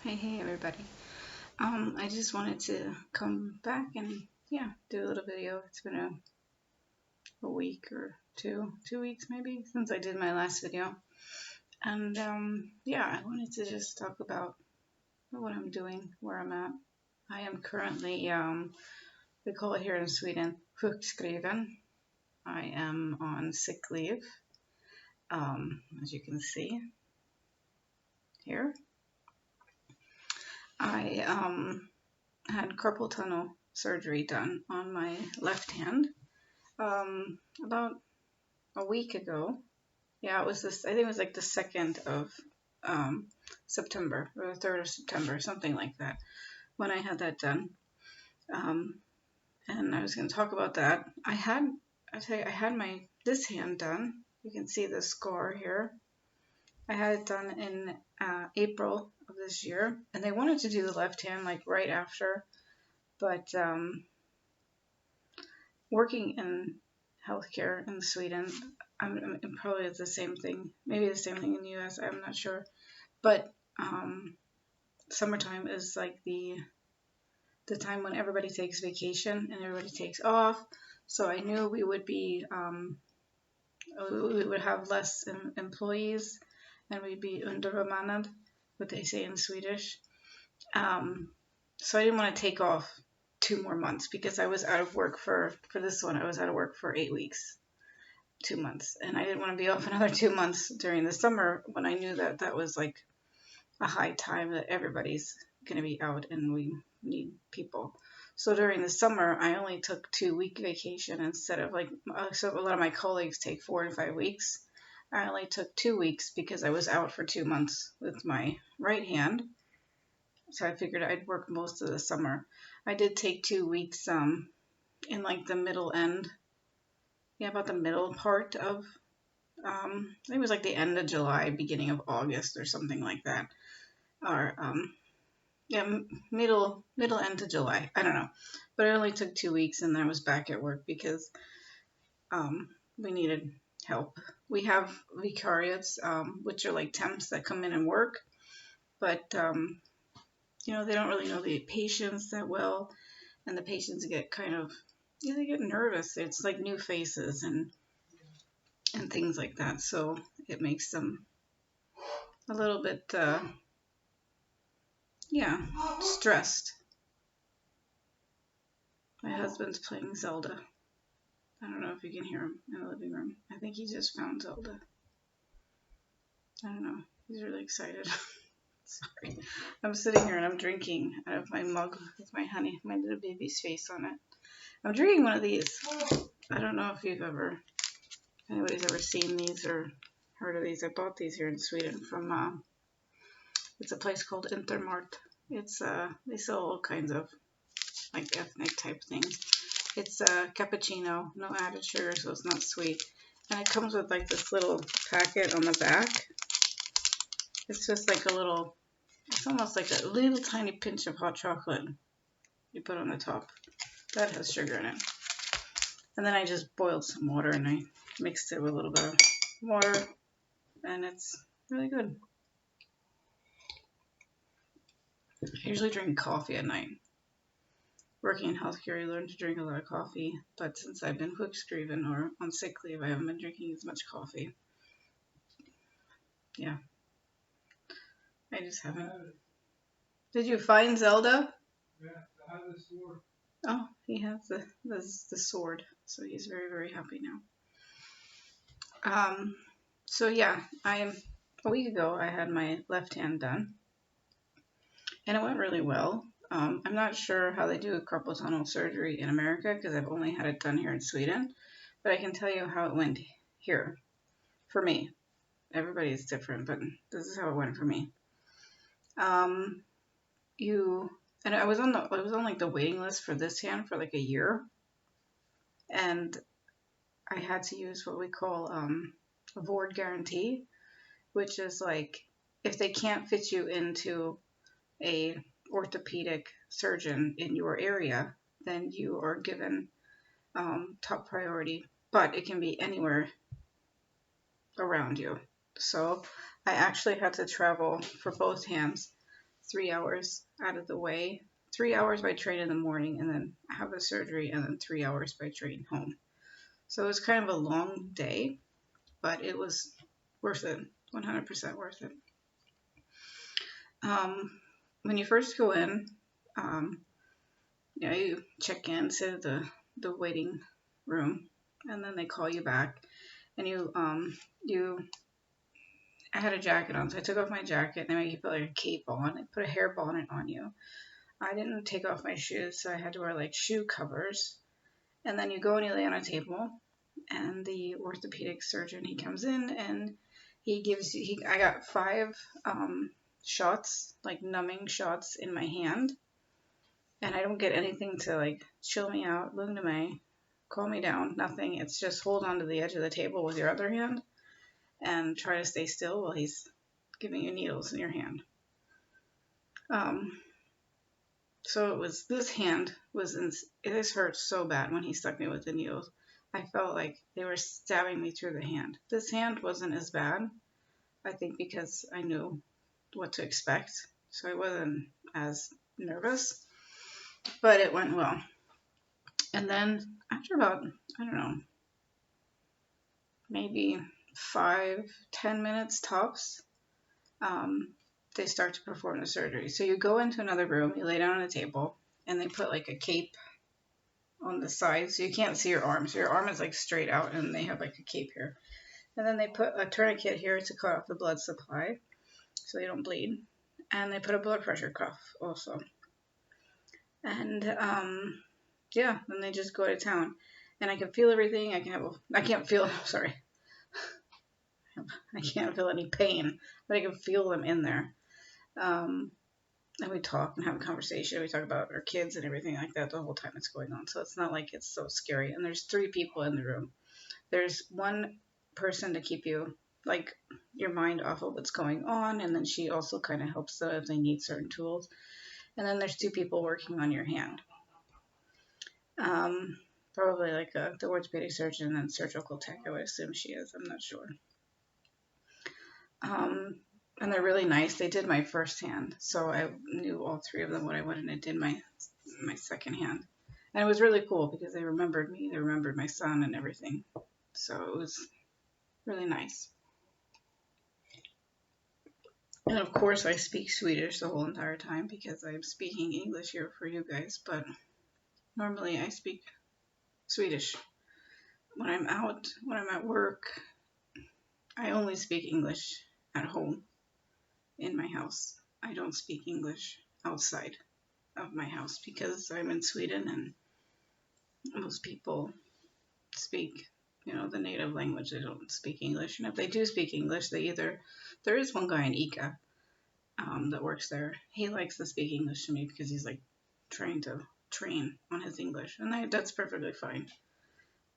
Hey everybody. I just wanted to come back and do a little video. It's been a week or 2 weeks maybe since I did my last video. And I wanted to just talk about what I'm doing, where I'm at. I am currently, we call it here in Sweden, sjukskriven. I am on sick leave, as you can see here. I had carpal tunnel surgery done on my left hand about a week ago. Yeah, it was this, I think it was like the 2nd of September or the 3rd of September, something like that, when I had that done. And I was going to talk about that. I had this hand done. You can see the scar here. I had it done in April of this year, and they wanted to do the left hand like right after, but working in healthcare in Sweden, I'm probably the same thing, maybe the same thing in the US, I'm not sure, but summertime is like the time when everybody takes vacation and everybody takes off, so I knew we would have less employees, and we'd be underbemannad, what they say in Swedish. So I didn't want to take off 2 more months because I was out of work for this one. I was out of work for 8 weeks, 2 months, and I didn't want to be off another 2 months during the summer when I knew that that was like a high time that everybody's going to be out and we need people. So during the summer, I only took 2-week vacation instead of like, so a lot of my colleagues take 4 to 5 weeks. I only took 2 weeks because I was out for 2 months with my right hand. So I figured I'd work most of the summer. I did take 2 weeks in like the middle end. Yeah, about the middle part of, I think it was like the end of July, beginning of August or something like that. Or, middle end of July. I don't know. But I only took 2 weeks and then I was back at work because we needed help. We have vicariates, which are like temps that come in and work, but they don't really know the patients that well, and the patients get kind of, they get nervous. It's like new faces and things like that, so it makes them a little bit stressed. My husband's playing Zelda. I don't know if you can hear him in the living room. I think he just found Zelda. I don't know. He's really excited. Sorry. I'm sitting here and I'm drinking out of my mug with my honey, my little baby's face on it. I'm drinking one of these. I don't know if anybody's ever seen these or heard of these. I bought these here in Sweden from, it's a place called Intermart. It's, they sell all kinds of like ethnic type things. It's a cappuccino, no added sugar, so it's not sweet. And it comes with like this little packet on the back. It's just like it's almost like a little tiny pinch of hot chocolate you put on the top. That has sugar in it. And then I just boiled some water and I mixed it with a little bit of water, and it's really good. I usually drink coffee at night. Working in healthcare, you learn to drink a lot of coffee, but since I've been sjukskriven or on sick leave, I haven't been drinking as much coffee. Yeah. I just haven't. Did you find Zelda? Yeah, I have the sword. Oh, he has the sword, so he's very, very happy now. So yeah, a week ago I had my left hand done, and it went really well. I'm not sure how they do carpal tunnel surgery in America because I've only had it done here in Sweden, but I can tell you how it went here for me. Everybody's different, but this is how it went for me. And I was on like the waiting list for this hand for like a year, and I had to use what we call a board guarantee, which is like if they can't fit you into a orthopedic surgeon in your area, then you are given top priority, but it can be anywhere around you. So I actually had to travel for both hands 3 hours out of the way. 3 hours by train in the morning, and then have the surgery, and then 3 hours by train home. So it was kind of a long day, but it was worth it, 100% worth it. When you first go in, you check in, sit at the waiting room, and then they call you back, and I had a jacket on, so I took off my jacket, and they make you put like a cape on, and put a hair bonnet on you. I didn't take off my shoes, so I had to wear like shoe covers, and then you go and you lay on a table, and the orthopedic surgeon, he comes in, and he gives you, I got 5 shots, like numbing shots in my hand, and I don't get anything to like chill me out, lung to me, calm me down, nothing. It's just hold on to the edge of the table with your other hand and try to stay still while he's giving you needles in your hand. So it was, this hand was, this hurt so bad when he stuck me with the needles. I felt like they were stabbing me through the hand. This hand wasn't as bad, I think because I knew what to expect, so I wasn't as nervous, but it went well. And then after about, I don't know, maybe 5-10 minutes tops, they start to perform the surgery. So you go into another room, you lay down on a table, and they put like a cape on the side so you can't see your arm. So your arm is like straight out, and they have like a cape here. And then they put a tourniquet here to cut off the blood supply so you don't bleed. And they put a blood pressure cuff also. And yeah, then they just go to town. And I can feel everything. I can't feel any pain, but I can feel them in there. And we talk and have a conversation. We talk about our kids and everything like that the whole time it's going on. So it's not like it's so scary. And there's 3 people in the room. There's one person to keep you, like, your mind off of what's going on. And then she also kind of helps them if they need certain tools. And then there's 2 people working on your hand. Probably like the orthopedic surgeon and then surgical tech, I would assume she is. I'm not sure. And they're really nice. They did my first hand, so I knew all 3 of them what I wanted, and I did my second hand. And it was really cool because they remembered me, they remembered my son and everything. So it was really nice. And of course I speak Swedish the whole entire time because I'm speaking English here for you guys, but normally I speak Swedish. When I'm out, when I'm at work, I only speak English at home. In my house. I don't speak English outside of my house because I'm in Sweden and most people speak, the native language. They don't speak English. And if they do speak English, there is one guy in Ica that works there. He likes to speak English to me because he's like trying to train on his English. And that's perfectly fine.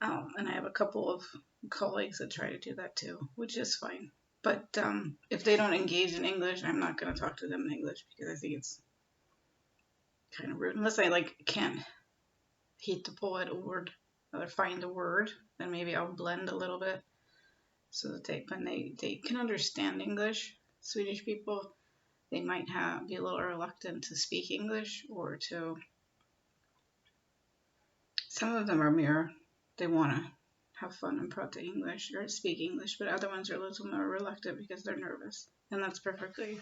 And I have a couple of colleagues that try to do that too, which is fine. But if they don't engage in English, I'm not going to talk to them in English because I think it's kind of rude. Unless I can't hitta på ett ord or find a word, then maybe I'll blend a little bit so that when they can understand English. Swedish people, they might be a little reluctant to speak English or to. Some of them are mere. They want to have fun and prata English or speak English, but other ones are a little more reluctant because they're nervous. And that's perfectly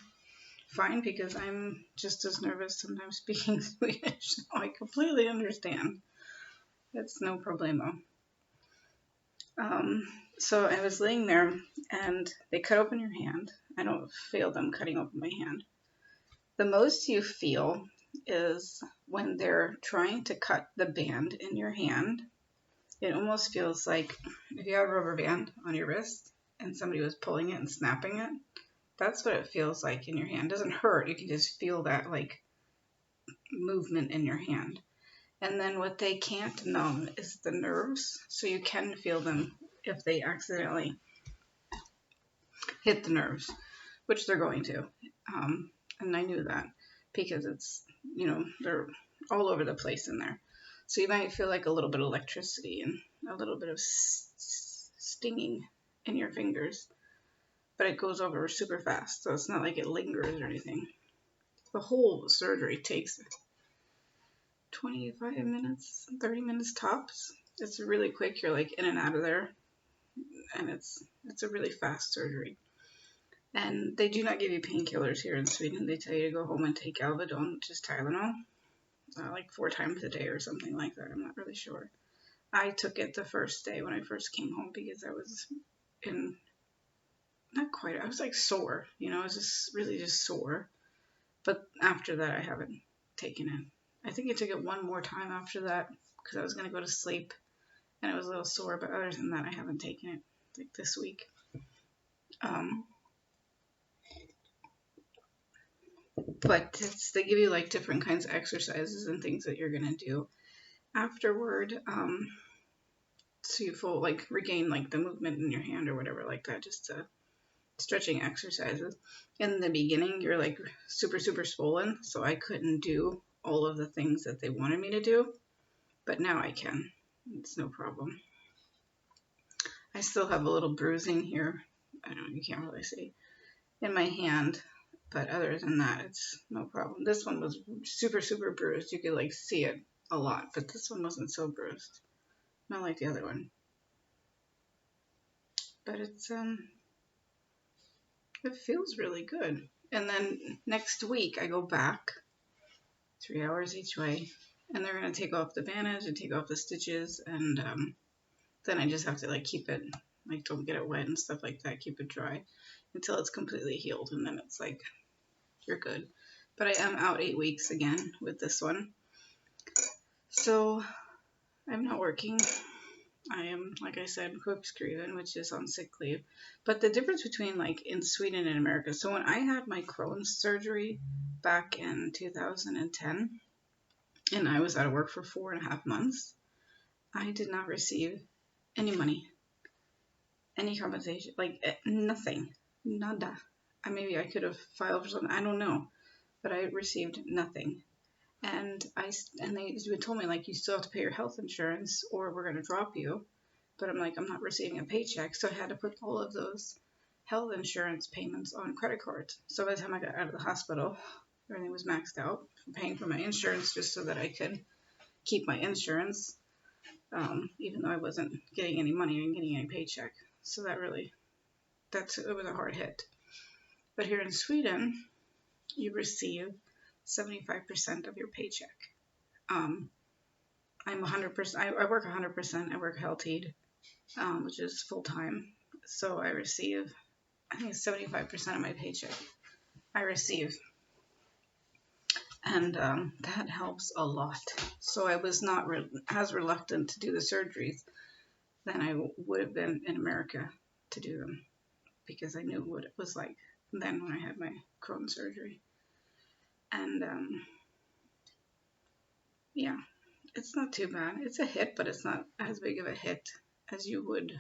fine because I'm just as nervous sometimes speaking Swedish, so I completely understand. It's no problemo. So I was laying there and they cut open your hand. I don't feel them cutting open my hand. The most you feel is when they're trying to cut the band in your hand. It almost feels like if you have a rubber band on your wrist and somebody was pulling it and snapping it, that's what it feels like in your hand. It doesn't hurt. You can just feel that movement in your hand. And then what they can't numb is the nerves. So you can feel them if they accidentally hit the nerves, which they're going to. And I knew that because it's, they're all over the place in there. So you might feel like a little bit of electricity and a little bit of stinging in your fingers, but it goes over super fast, so it's not like it lingers or anything. The whole surgery takes 25 minutes, 30 minutes tops. It's really quick. You're like in and out of there, and it's a really fast surgery. And they do not give you painkillers here in Sweden. They tell you to go home and take Alvedon, which is Tylenol, like 4 times a day or something like that. I'm not really sure. I took it the first day when I first came home because I was in, not quite, I was like sore, I was just really just sore. But after that, I haven't taken it. I think I took it one more time after that because I was going to go to sleep and it was a little sore. But other than that, I haven't taken it like this week. But they give you like different kinds of exercises and things that you're going to do afterward. So you full like regain like the movement in your hand or whatever like that, just stretching exercises. In the beginning, you're like super, super swollen, so I couldn't do all of the things that they wanted me to do, but now I can. It's no problem. I still have a little bruising here. I don't know, you can't really see, in my hand, but other than that, it's no problem. This one was super, super bruised. You could like see it a lot, but this one wasn't so bruised. Not like the other one. But it feels really good. And then next week I go back 3 hours each way, and they're going to take off the bandage and take off the stitches, and then I just have to like keep it, like don't get it wet and stuff like that, keep it dry until it's completely healed, and then it's like you're good. But I am out 8 weeks again with this one, so I'm not working. I am, like I said, sjukskriven, which is on sick leave. But the difference between like in Sweden and America, so when I had my Crohn's surgery back in 2010, and I was out of work for 4.5 months, I did not receive any money, any compensation, like nothing, nada. Maybe I could have filed for something, I don't know, but I received nothing. And they told me like you still have to pay your health insurance or we're going to drop you. But I'm like, I'm not receiving a paycheck, so I had to put all of those health insurance payments on credit cards. So by the time I got out of the hospital, everything was maxed out, paying for my insurance just so that I could keep my insurance, even though I wasn't getting any money and getting any paycheck. So it was a hard hit. But here in Sweden, you receive 75% of your paycheck. I'm 100%, I work 100%, I work Heltid, which is full-time. So I receive, I think it's 75% of my paycheck I receive. And that helps a lot. So I was not as reluctant to do the surgeries than I would have been in America to do them, because I knew what it was like then when I had my Crohn's surgery. And yeah, it's not too bad. It's a hit, but it's not as big of a hit as you would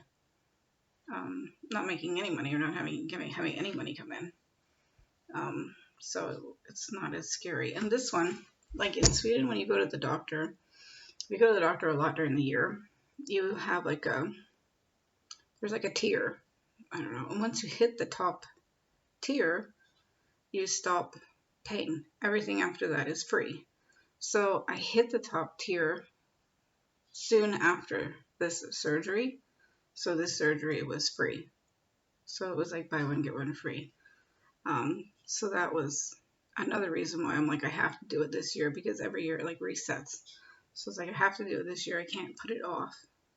not making any money or not having any money come in. So it's not as scary. And this one, like in Sweden, when you go to the doctor, we go to the doctor a lot during the year. You have there's like a tier. I don't know. And once you hit the top tier, you stop paying. Everything after that is free. So I hit the top tier soon after this surgery. So this surgery was free. So it was like buy one, get one free. So that was another reason why I'm like, I have to do it this year, because every year it like resets. So it's like, I have to do it this year. I can't put it off.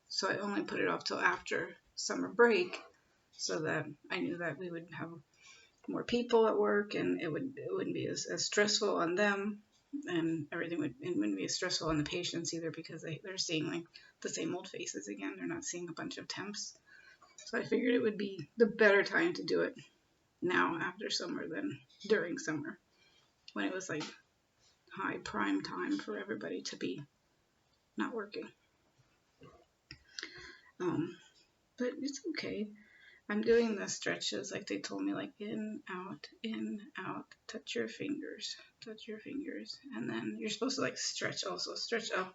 So I only put it off till after summer break, so that I knew that we would have more people at work, and it wouldn't be as stressful on them, and it wouldn't be as stressful on the patients either, because they're seeing like the same old faces again. They're not seeing a bunch of temps. So I figured it would be the better time to do it now after summer than during summer, when it was like high prime time for everybody to be not working. But it's okay. I'm doing the stretches like they told me, like in, out, touch your fingers, and then you're supposed to like stretch also. Stretch up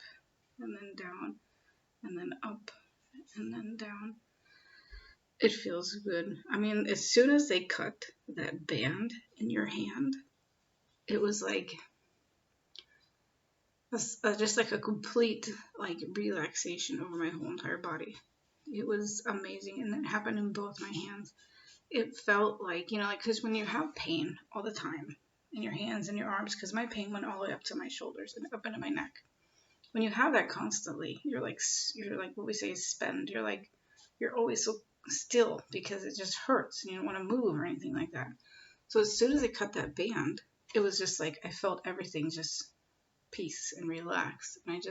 and then down and then up and then down. It feels good. I mean, as soon as they cut that band in your hand, it was like just like a complete like relaxation over my whole entire body. It was amazing, and it happened in both my hands. It felt like, like, because when you have pain all the time in your hands and your arms, because my pain went all the way up to my shoulders and up into my neck. When you have that constantly, you're like what we say is spend. You're always so still because it just hurts and you don't want to move or anything like that. So as soon as I cut that band, it was just like I felt everything just peace and relax. And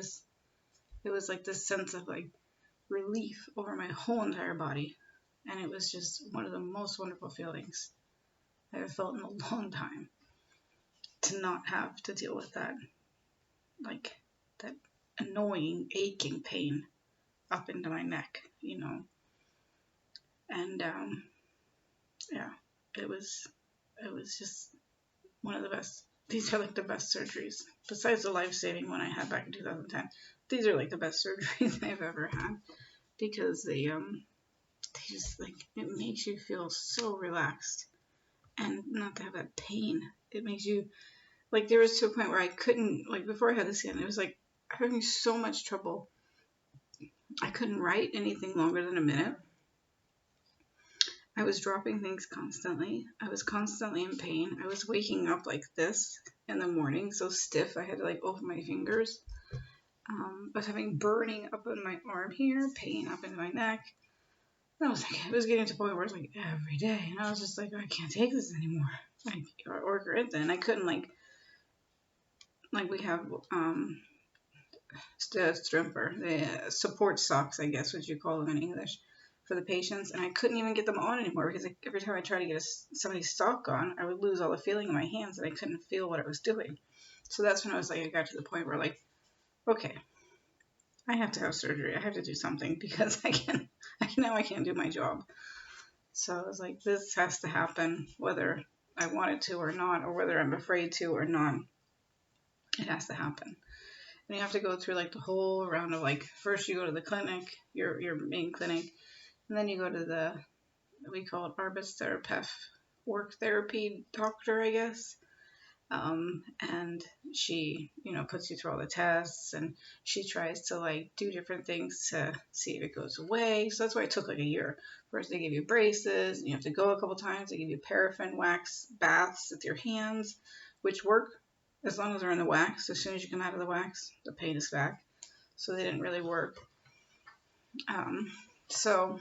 it was like this sense of like relief over my whole entire body. And it was just one of the most wonderful feelings I have felt in a long time, to not have to deal with that, like that annoying, aching pain up into my neck, And yeah, it was just one of the best. These are like the best surgeries, besides the life-saving one I had back in 2010. These are like the best surgeries I've ever had, because they just like, it makes you feel so relaxed and not to have that pain. It makes you like, there was to a point where I couldn't, like, before I had the scan, it was like having so much trouble. I couldn't write anything longer than a minute. I was dropping things constantly. I was constantly in pain. I was waking up like this in the morning, so stiff I had to like open my fingers. I was having burning up in my arm here, pain up in my neck. I was like, it was getting to the point where it was like every day, and I was just like, I can't take this anymore. Or Corinthia, and I couldn't like we have strumper, the support socks, I guess what you call them in English, for the patients, and I couldn't even get them on anymore because every time I tried to get somebody's sock on, I would lose all the feeling in my hands and I couldn't feel what I was doing. So that's when I was like, I got to the point where like, okay, I have to have surgery. I have to do something because I can't do my job. So I was like, this has to happen, whether I want it to or not, or whether I'm afraid to or not. It has to happen. And you have to go through like the whole round of like, first you go to the clinic, your main clinic, and then you go to we call it Arbeitstherapeuth, work therapy doctor, I guess. And she, puts you through all the tests, and she tries to like do different things to see if it goes away. So that's why it took like a year. First they give you braces, and you have to go a couple times. They give you paraffin wax baths with your hands, which work as long as they're in the wax. As soon as you come out of the wax, the pain is back. So they didn't really work. So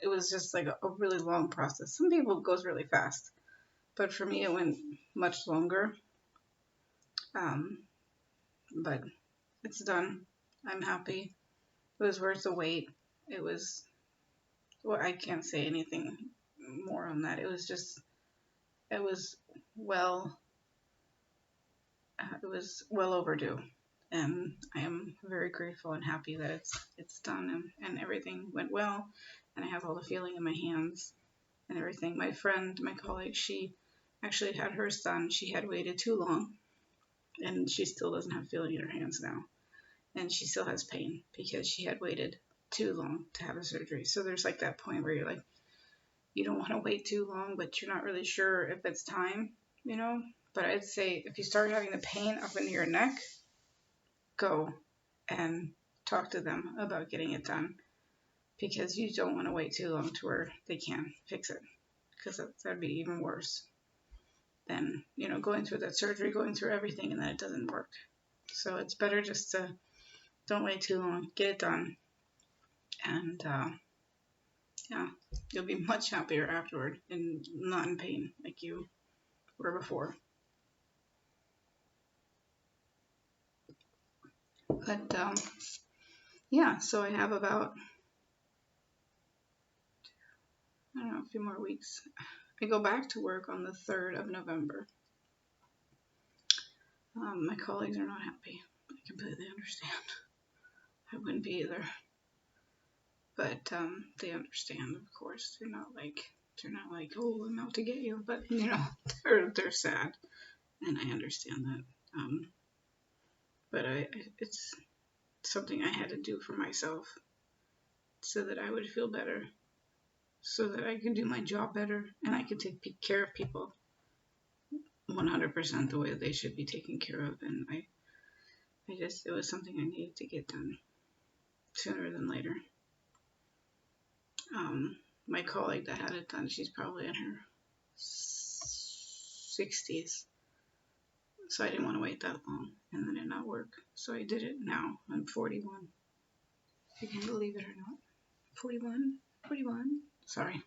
it was just like a really long process. Some people it goes really fast, but for me it went much longer. But it's done. I'm happy. It was worth the wait. It was, well, I can't say anything more on that. It was well overdue, and I am very grateful and happy that it's done, and everything went well, and I have all the feeling in my hands and everything. My friend, my colleague, she actually had her son. She had waited too long, and she still doesn't have feeling in her hands now, and she still has pain because she had waited too long to have a surgery. So there's like that point where you're like, you don't want to wait too long, but you're not really sure if it's time, But I'd say if you start having the pain up into your neck, go and talk to them about getting it done, because you don't want to wait too long to where they can't fix it, because that'd be even worse than, going through that surgery, going through everything, and then it doesn't work. So it's better just to don't wait too long, get it done, and yeah, you'll be much happier afterward and not in pain like you were before. But yeah, so I have about, a few more weeks. I go back to work on the 3rd of November. My colleagues are not happy. I completely understand. I wouldn't be either. But they understand, of course. They're not like, oh, I'm out to get you. But they're sad, and I understand that. But it's something I had to do for myself, so that I would feel better, so that I could do my job better, and I could take care of people 100% the way they should be taken care of, and it was something I needed to get done sooner than later. My colleague that had it done, she's probably in her 60s, so I didn't want to wait that long and then it not work, so I did it now. I'm 41, if you can believe it or not. 41, sorry.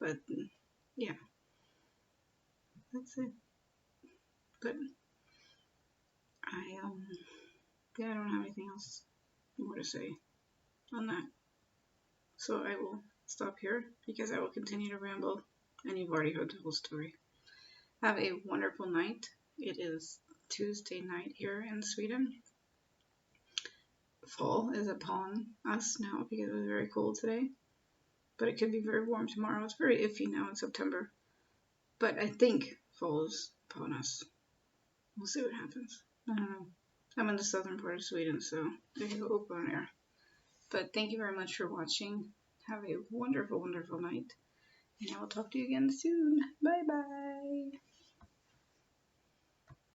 But yeah, that's it. But I don't have anything else more to say on that. So I will stop here because I will continue to ramble, and you've already heard the whole story. Have a wonderful night. It is Tuesday night here in Sweden. Fall is upon us now because it was very cold today, but it could be very warm tomorrow. It's very iffy now in September, but I think fall is upon us. We'll see what happens. I don't know. I'm in the southern part of Sweden, so there you go, open air. But thank you very much for watching. Have a wonderful, wonderful night. And I will talk to you again soon. Bye bye.